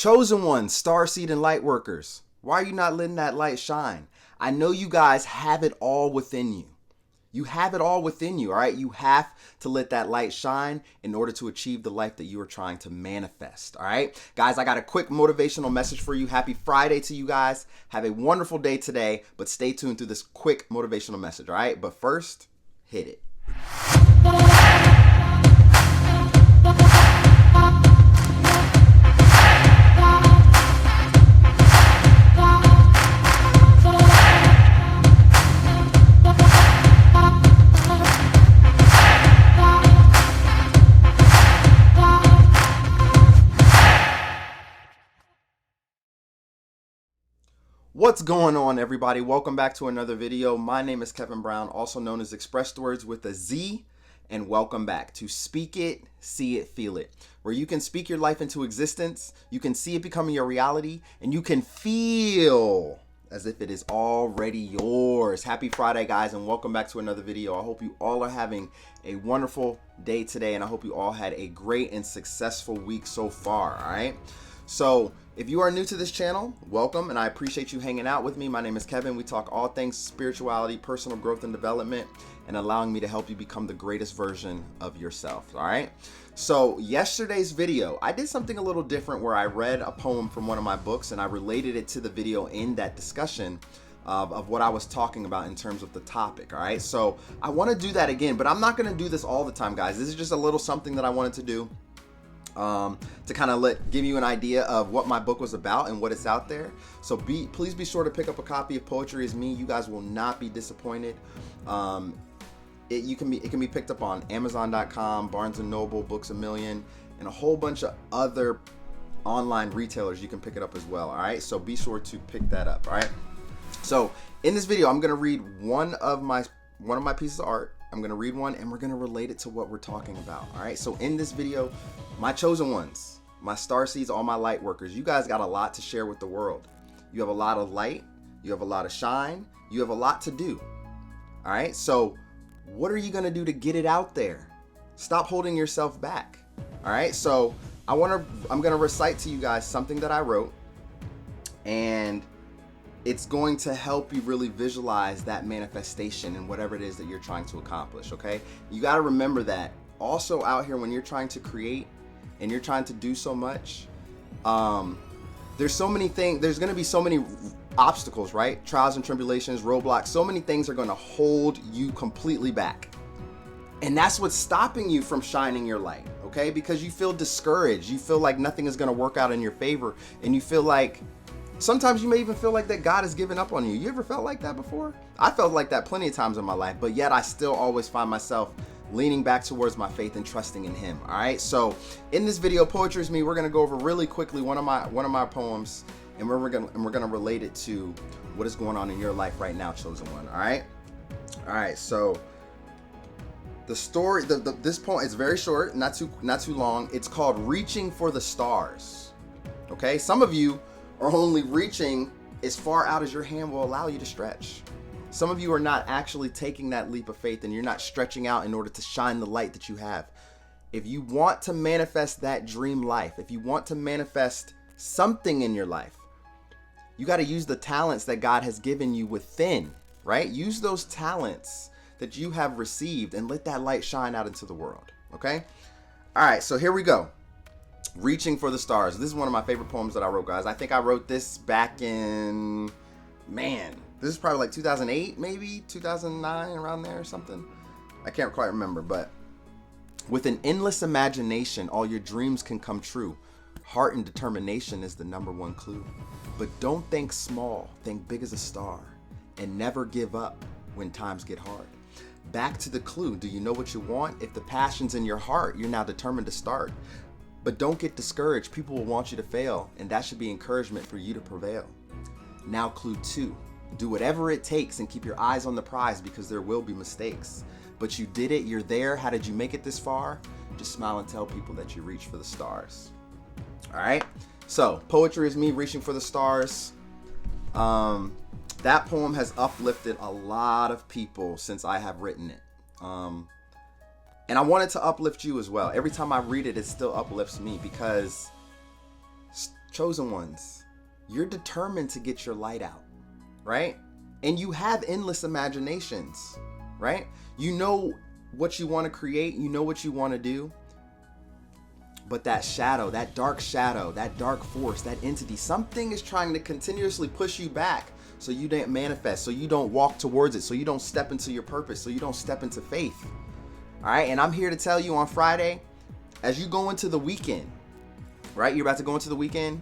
Chosen ones, starseed and light workers, why are you not letting that light shine? I know you guys have it all within you. You have it all within you, all right? You have to let that light shine in order to achieve the life that you are trying to manifest, all right? Guys, I got a quick motivational message for you. Happy Friday to you guys. Have a wonderful day today, but stay tuned through this quick motivational message, all right? But first, hit it. What's going on, everybody? Welcome back to another video. My name is Kevin Brown, also known as ExpressedWordz with a Z, and welcome back to Speak It, See It, Feel It, where you can speak your life into existence, you can see it becoming your reality, and you can feel as if it is already yours. Happy Friday, guys, and welcome back to another video. I hope you all are having a wonderful day today, and I hope you all had a great and successful week so far, all right? So if you are new to this channel, welcome, and I appreciate you hanging out with me. My name is Kevin. We talk all things spirituality, personal growth and development, and allowing me to help you become the greatest version of yourself, all right? So yesterday's video, I did something a little different where I read a poem from one of my books and I related it to the video in that discussion of what I was talking about in terms of the topic, all right? So I want to do that again, but I'm not going to do this all the time, guys. This is just a little something that I wanted to do. To kind of give you an idea of what my book was about and what it's out there. So please be sure to pick up a copy of Poetry Is Me. You guys will not be disappointed. It can be picked up on Amazon.com, Barnes & Noble, Books A Million, and a whole bunch of other online retailers. You can pick it up as well. All right, so be sure to pick that up. All right. So in this video, I'm going to read one of my pieces of art. I'm going to read one and we're going to relate it to what we're talking about. All right. So in this video, my chosen ones, my starseeds, all my light workers, you guys got a lot to share with the world. You have a lot of light. You have a lot of shine. You have a lot to do. All right. So what are you going to do to get it out there? Stop holding yourself back. All right. So I'm going to recite to you guys something that I wrote, and it's going to help you really visualize that manifestation and whatever it is that you're trying to accomplish, okay? You got to remember that also out here when you're trying to create and you're trying to do so much, there's so many things, there's going to be so many obstacles, right? Trials and tribulations, roadblocks, so many things are going to hold you completely back. And that's what's stopping you from shining your light, okay? Because you feel discouraged. You feel like nothing is going to work out in your favor, and you feel like sometimes you may even feel like that God has given up on you. You ever felt like that before? I felt like that plenty of times in my life, but yet I still always find myself leaning back towards my faith and trusting in Him. All right. So in this video, Poetry Is Me, we're gonna go over really quickly one of my poems, and we're gonna relate it to what is going on in your life right now, chosen one. All right. All right. So the story, this poem is very short, not too long. It's called "Reaching for the Stars." Okay. Some of you are only reaching as far out as your hand will allow you to stretch. Some of you are not actually taking that leap of faith, and you're not stretching out in order to shine the light that you have. If you want to manifest that dream life, if you want to manifest something in your life, you got to use the talents that God has given you within, right? Use those talents that you have received and let that light shine out into the world, okay? All right, so here we go. Reaching for the Stars. This is one of my favorite poems that I wrote, guys. I think I wrote this back in, this is probably like 2008, maybe 2009, around there or something. I can't quite remember, but with an endless imagination, all your dreams can come true. Heart and determination is the #1 clue. But don't think small, think big as a star, and never give up when times get hard. Back to the clue. Do you know what you want? If the passion's in your heart, you're now determined to start. But don't get discouraged. People will want you to fail, and that should be encouragement for you to prevail. Now clue 2, do whatever it takes and keep your eyes on the prize, because there will be mistakes. But you did it, you're there. How did you make it this far? Just smile and tell people that you reached for the stars. All right, so Poetry Is Me, Reaching for the Stars. That poem has uplifted a lot of people since I have written it. And I wanted to uplift you as well. Every time I read it, it still uplifts me, because chosen ones, you're determined to get your light out, right? And you have endless imaginations, right? You know what you want to create, you know what you want to do. But that shadow, that dark force, that entity, something is trying to continuously push you back so you don't manifest, so you don't walk towards it, so you don't step into your purpose, so you don't step into faith. All right, and I'm here to tell you on Friday, as you go into the weekend, right? You're about to go into the weekend,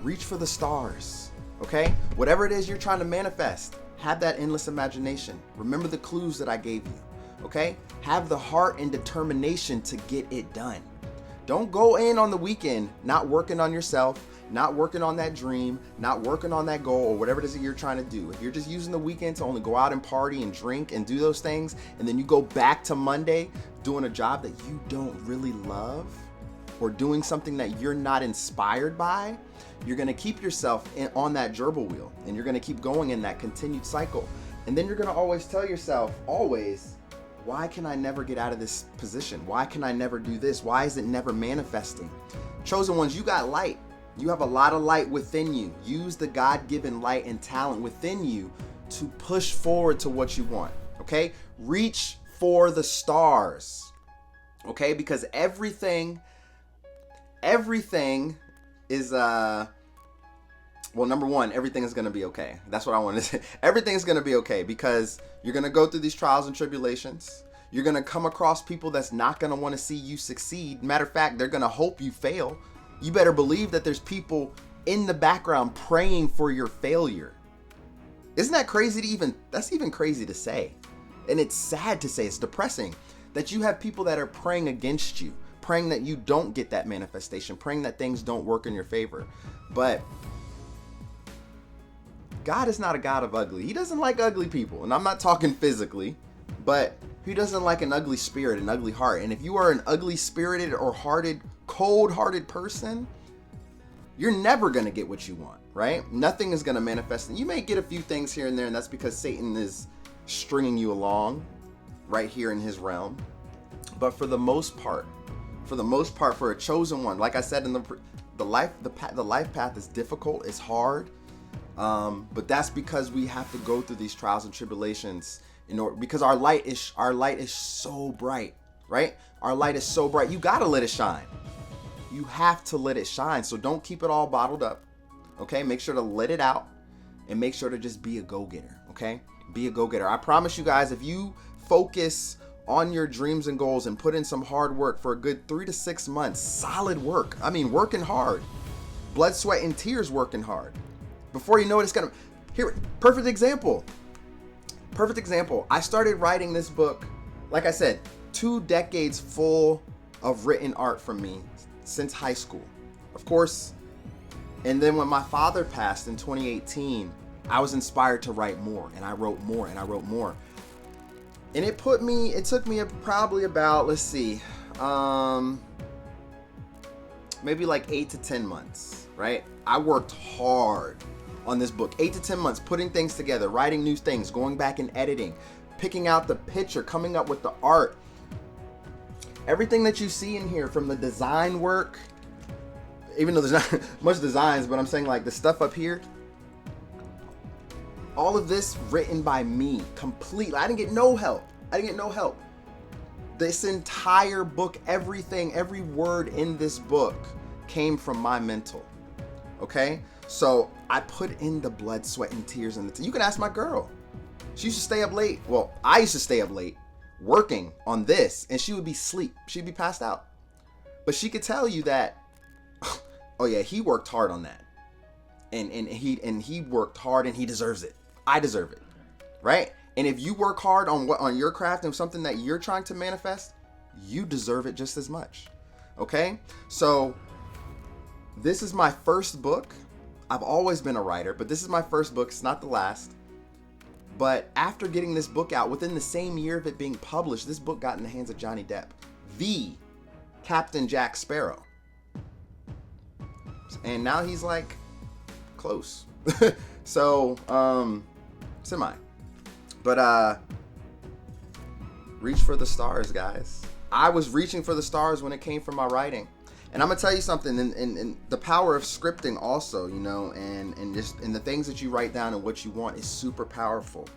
reach for the stars, okay? Whatever it is you're trying to manifest, have that endless imagination. Remember the clues that I gave you, okay? Have the heart and determination to get it done. Don't go in on the weekend not working on yourself, not working on that dream, not working on that goal, or whatever it is that you're trying to do. If you're just using the weekend to only go out and party and drink and do those things, and then you go back to Monday doing a job that you don't really love, or doing something that you're not inspired by, you're going to keep yourself on that gerbil wheel, and you're going to keep going in that continued cycle. And then you're going to always tell yourself, why can I never get out of this position? Why can I never do this? Why is it never manifesting? Chosen ones, you got light. You have a lot of light within you. Use the God-given light and talent within you to push forward to what you want, okay? Reach for the stars, okay? Because everything is, well, number one, everything is going to be okay. That's what I want to say. Everything is going to be okay because you're going to go through these trials and tribulations. You're going to come across people that's not going to want to see you succeed. Matter of fact, they're going to hope you fail. You better believe that there's people in the background praying for your failure. Isn't that crazy that's even crazy to say. And it's sad to say, it's depressing that you have people that are praying against you, praying that you don't get that manifestation, praying that things don't work in your favor. But God is not a God of ugly. He doesn't like ugly people. And I'm not talking physically, but he doesn't like an ugly spirit, an ugly heart. And if you are an ugly spirited or cold-hearted person, you're never going to get what you want, right? Nothing is going to manifest. And you may get a few things here and there, and that's because Satan is stringing you along right here in his realm. But for the most part, for a chosen one, like I said, in the life path is difficult, it's hard. But that's because we have to go through these trials and tribulations because our light is so bright, right? Our light is so bright. You got to let it shine. You have to let it shine. So don't keep it all bottled up. Okay. Make sure to let it out and make sure to just be a go-getter. Okay. Be a go-getter. I promise you guys, if you focus on your dreams and goals and put in some hard work for a good 3 to 6 months, solid work. I mean, working hard, blood, sweat, and tears, working hard. Before you know it, perfect example. I started writing this book, like I said, 2 decades full of written art from me since high school, of course. And then when my father passed in 2018, I was inspired to write more, and I wrote more, and I wrote more. And it took me probably about, maybe like 8 to 10 months, right? I worked hard on this book, 8 to 10 months, putting things together, writing new things, going back and editing, picking out the picture, coming up with the art. Everything that you see in here, from the design work, even though there's not much designs, but I'm saying like the stuff up here, all of this written by me completely. I didn't get no help. This entire book, every word in this book came from my mental. Okay? So I put in the blood, sweat, and tears. You can ask my girl. She used to stay up late. Well, I used to stay up late working on this, and she would be asleep. She'd be passed out. But she could tell you that, oh yeah, he worked hard on that. And he worked hard, and he deserves it. I deserve it. Right? And if you work hard on your craft and something that you're trying to manifest, you deserve it just as much. Okay? So this is my first book. I've always been a writer, but this is my first book. It's not the last. But after getting this book out, within the same year of it being published, this book got in the hands of Johnny Depp, the Captain Jack Sparrow. And now he's like close. So, semi. But reach for the stars, guys. I was reaching for the stars when it came from my writing. And I'm gonna tell you something, and the power of scripting also, you know, and just the things that you write down and what you want is super powerful.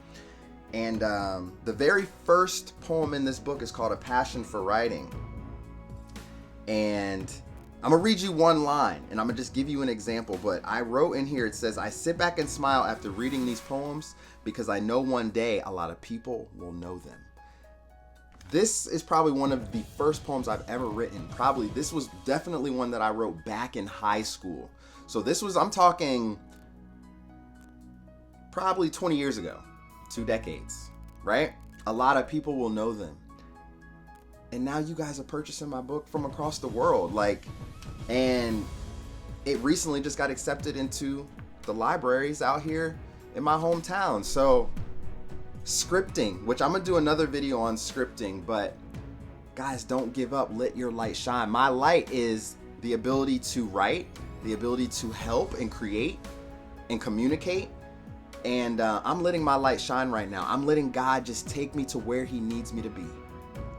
And the very first poem in this book is called A Passion for Writing. And I'm gonna read you one line, and I'm gonna just give you an example. But I wrote in here, it says, I sit back and smile after reading these poems because I know one day a lot of people will know them. This is probably one of the first poems I've ever written. This was definitely one that I wrote back in high school. So this was, I'm talking probably 20 years ago, 2 decades, right? A lot of people will know them. And now you guys are purchasing my book from across the world. And it recently just got accepted into the libraries out here in my hometown. So scripting, which I'm gonna do another video on scripting, but guys, don't give up. Let your light shine. My light is the ability to write, the ability to help and create and communicate. And I'm letting my light shine right now. I'm letting God just take me to where he needs me to be.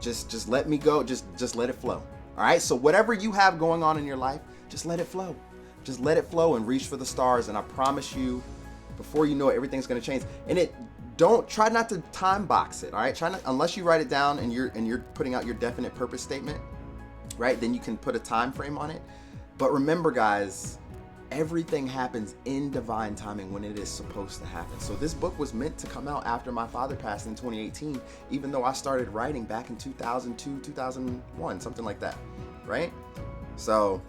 Just let me go. Just let it flow. All right. So whatever you have going on in your life, just let it flow. Just let it flow and reach for the stars. And I promise you, before you know it, everything's gonna change. And don't try not to time box it. All right. Try not, unless you write it down and you're putting out your definite purpose statement, right? Then you can put a time frame on it. But remember, guys, everything happens in divine timing when it is supposed to happen. So this book was meant to come out after my father passed in 2018, even though I started writing back in 2002, 2001, something like that, right? So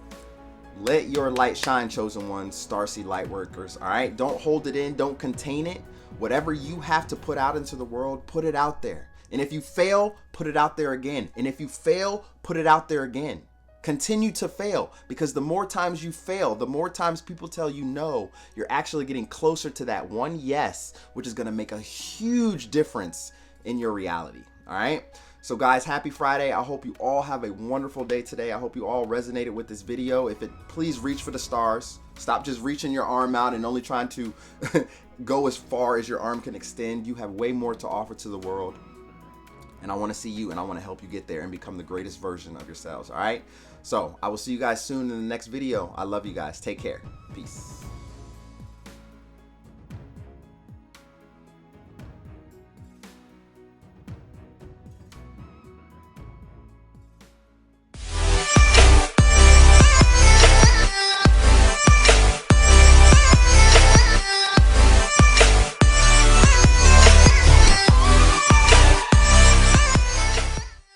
let your light shine, chosen ones, Starseed Lightworkers, all right? Don't hold it in, don't contain it. Whatever you have to put out into the world, put it out there. And if you fail, put it out there again. And if you fail, put it out there again. Continue to fail, because the more times you fail, the more times people tell you no, you're actually getting closer to that one yes, which is going to make a huge difference in your reality. All right. So guys, happy Friday. I hope you all have a wonderful day today. I hope you all resonated with this video. Please reach for the stars. Stop just reaching your arm out and only trying to go as far as your arm can extend. You have way more to offer to the world. And I want to see you, and I want to help you get there and become the greatest version of yourselves. All right. So I will see you guys soon in the next video. I love you guys. Take care. Peace.